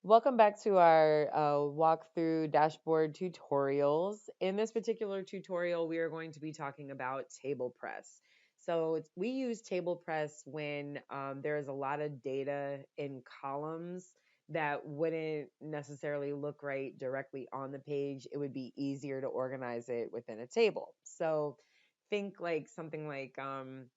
Welcome back to our walkthrough dashboard tutorials. In this particular tutorial, we are going to be talking about TablePress. We use TablePress when there is a lot of data in columns that wouldn't necessarily look right directly on the page. It would be easier to organize it within a table. So think like something like an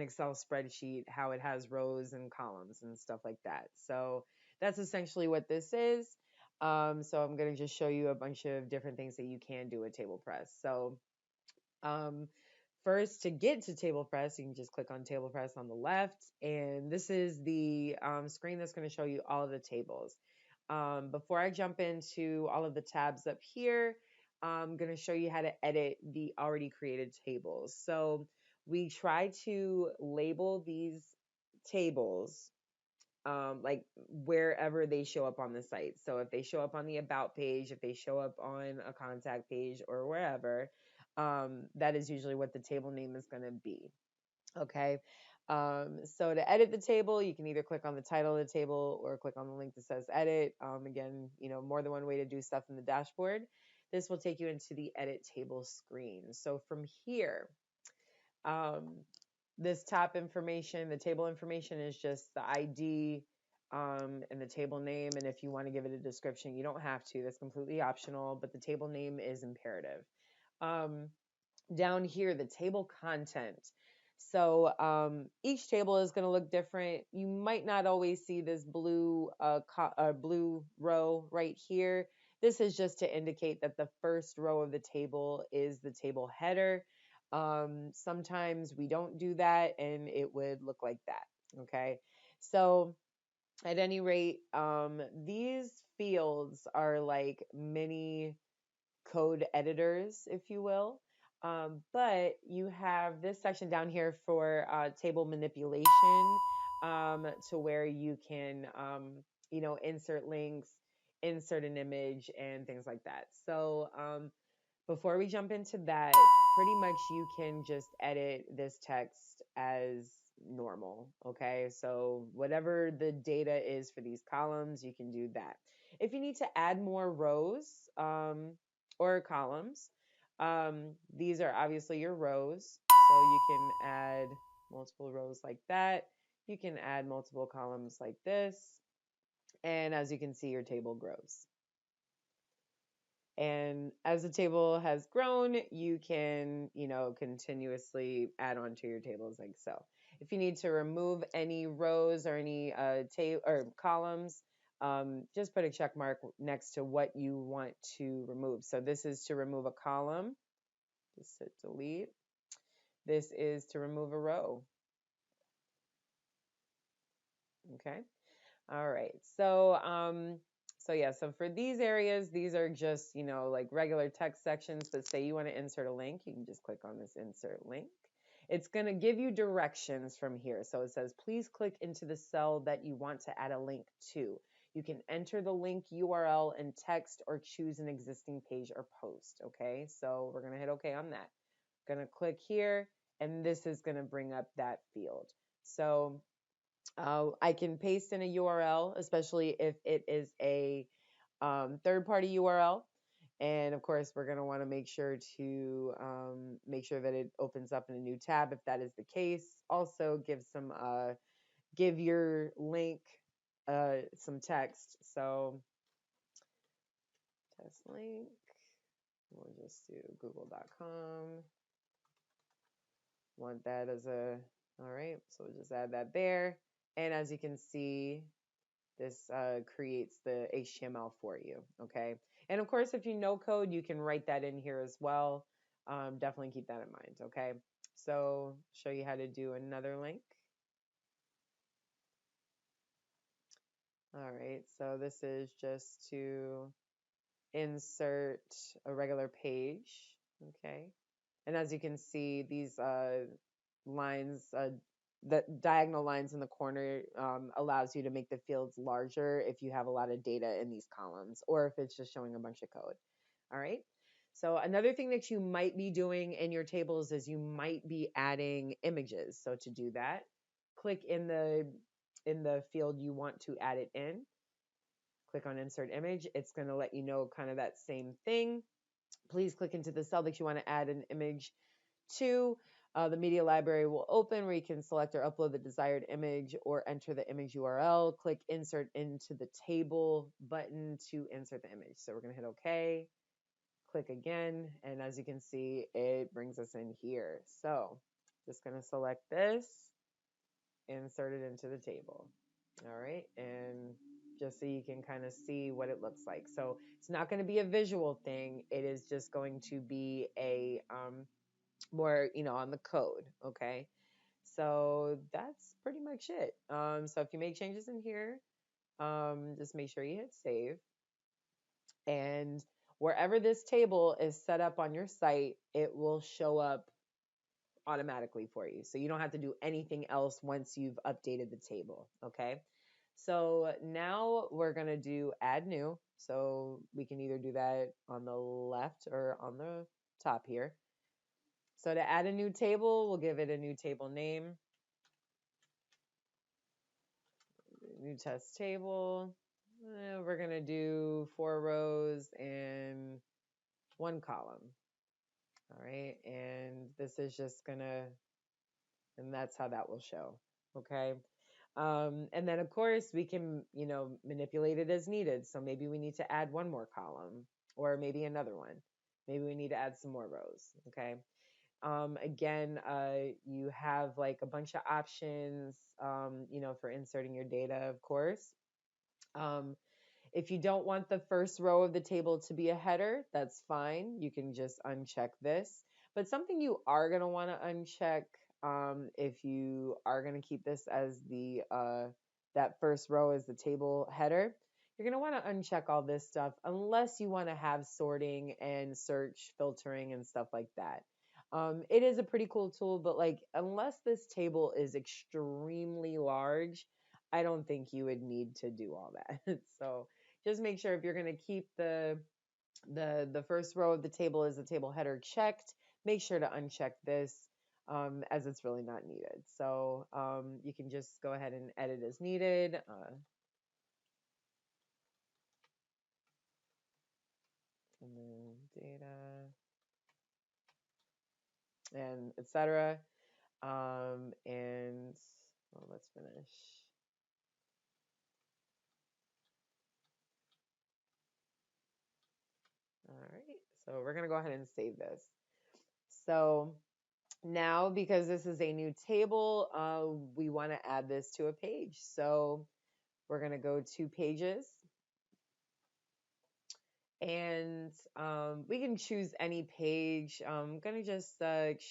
Excel spreadsheet, how it has rows and columns and stuff like that. So that's essentially what this is. So I'm going to just show you a bunch of different things that you can do with TablePress. Um, First, to get to TablePress, you can just click on TablePress on the left, and this is the screen that's going to show you all of the tables. Before I jump into all of the tabs up here, I'm going to show you how to edit the already created tables. So we try to label these tables like wherever they show up on the site. So if they show up on the about page, if they show up on a contact page or wherever, that is usually what the table name is going to be. Okay. So to edit the table, you can either click on the title of the table or click on the link that says edit. Again, more than one way to do stuff in the dashboard. This will take you into the edit table screen. So from here, um, this top information, the table information is just the ID and the table name. And if you want to give it a description, you don't have to. That's completely optional, but the table name is imperative. Um, Down here, the table content. So each table is going to look different. You might not always see this blue row right here. This is just to indicate that the first row of the table is the table header. Sometimes we don't do that and it would look like that. Okay. So at any rate, these fields are like mini code editors, if you will. But you have this section down here for table manipulation, to where you can, insert links, insert an image, and things like that. So before we jump into that, pretty much you can just edit this text as normal. Okay. So whatever the data is for these columns, you can do that. If you need to add more rows or columns, these are obviously your rows. So you can add multiple rows like that. You can add multiple columns like this. And as you can see, your table grows. And as the table has grown, you can, continuously add on to your tables like so. If you need to remove any rows or any or columns, just put a check mark next to what you want to remove. So this is to remove a column. Just hit delete. This is to remove a row. Okay. All right. So for these areas, these are just, like regular text sections, but say you want to insert a link, you can just click on this insert link. It's going to give you directions from here. So it says, please click into the cell that you want to add a link to. You can enter the link URL in text or choose an existing page or post. Okay. So we're going to hit okay on that. Going to click here, and this is going to bring up that field. So I can paste in a URL, especially if it is a third-party URL. And of course, we're going to want to make sure that it opens up in a new tab if that is the case. Also, give your link some text. So test link. We'll just do google.com. Want that as all right. So we'll just add that there. And as you can see, this creates the HTML for you, okay? And of course, if you know code, you can write that in here as well. Definitely keep that in mind, okay? So show you how to do another link. All right, so this is just to insert a regular page, okay? And as you can see, these lines, the diagonal lines in the corner allows you to make the fields larger if you have a lot of data in these columns or if it's just showing a bunch of code. All right. So another thing that you might be doing in your tables is you might be adding images. So to do that, click in the field you want to add it in. Click on insert image. It's going to let you know kind of that same thing. Please click into the cell that you want to add an image to. The media library will open where you can select or upload the desired image or enter the image URL. Click insert into the table button to insert the image. So we're going to hit OK. Click again. And as you can see, it brings us in here. So just going to select this, insert it into the table. All right. And just so you can kind of see what it looks like. So it's not going to be a visual thing. It is just going to be a more, on the code. Okay. So that's pretty much it. So if you make changes in here, just make sure you hit save. And wherever this table is set up on your site, it will show up automatically for you. So you don't have to do anything else once you've updated the table. Okay. So now we're going to do add new. So we can either do that on the left or on the top here. So to add a new table, we'll give it a new table name. New test table. We're going to do 4 rows and 1 column. All right. And this is just going to, and that's how that will show. Okay. And then of course we can, manipulate it as needed. So maybe we need to add 1 more column or maybe another one. Maybe we need to add some more rows. Okay. Again, you have like a bunch of options, for inserting your data, of course. If you don't want the first row of the table to be a header, that's fine. You can just uncheck this. But something you are going to want to uncheck, if you are going to keep this as the that first row as the table header, you're going to want to uncheck all this stuff unless you want to have sorting and search filtering and stuff like that. It is a pretty cool tool, but like unless this table is extremely large, I don't think you would need to do all that. So just make sure if you're going to keep the first row of the table as the table header checked, make sure to uncheck this, as it's really not needed. So you can just go ahead and edit as needed. And then data and etc. And well, let's finish. All right, so we're going to go ahead and save this. So now, because this is a new table, we want to add this to a page. So we're going to go to pages. And we can choose any page. I'm going to just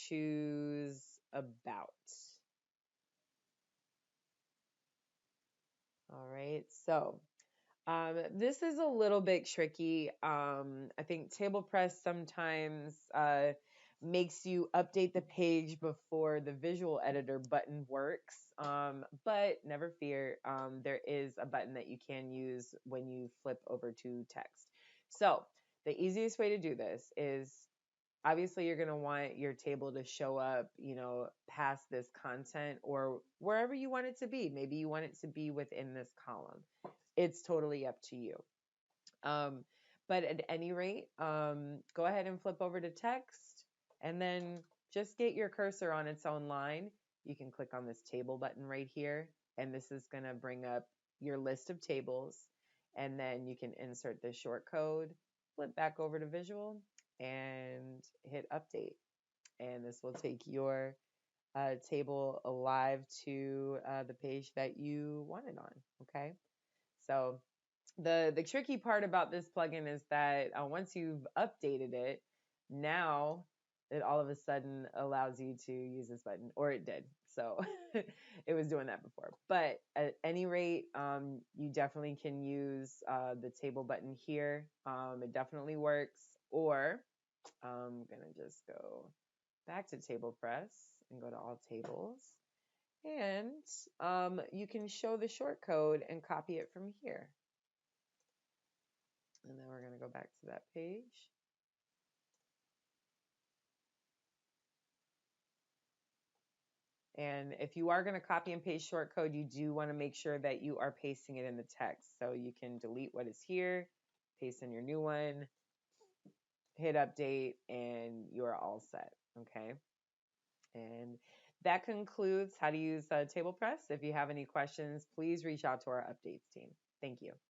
choose about. All right, so this is a little bit tricky. I think TablePress sometimes makes you update the page before the visual editor button works. But never fear, there is a button that you can use when you flip over to text. So the easiest way to do this is obviously you're going to want your table to show up, past this content or wherever you want it to be. Maybe you want it to be within this column. It's totally up to you. But at any rate, go ahead and flip over to text and then just get your cursor on its own line. You can click on this table button right here, and this is going to bring up your list of tables. And then you can insert this short code, flip back over to visual, and hit update. And this will take your table live to the page that you want it on. Okay. So the tricky part about this plugin is that once you've updated it, now it all of a sudden allows you to use this button, or it did. So it was doing that before. But at any rate, you definitely can use the table button here. It definitely works. Or I'm going to just go back to TablePress and go to all tables. And you can show the short code and copy it from here. And then we're going to go back to that page. And if you are going to copy and paste short code, you do want to make sure that you are pasting it in the text. So you can delete what is here, paste in your new one, hit update, and you're all set. Okay. And that concludes how to use TablePress. If you have any questions, please reach out to our updates team. Thank you.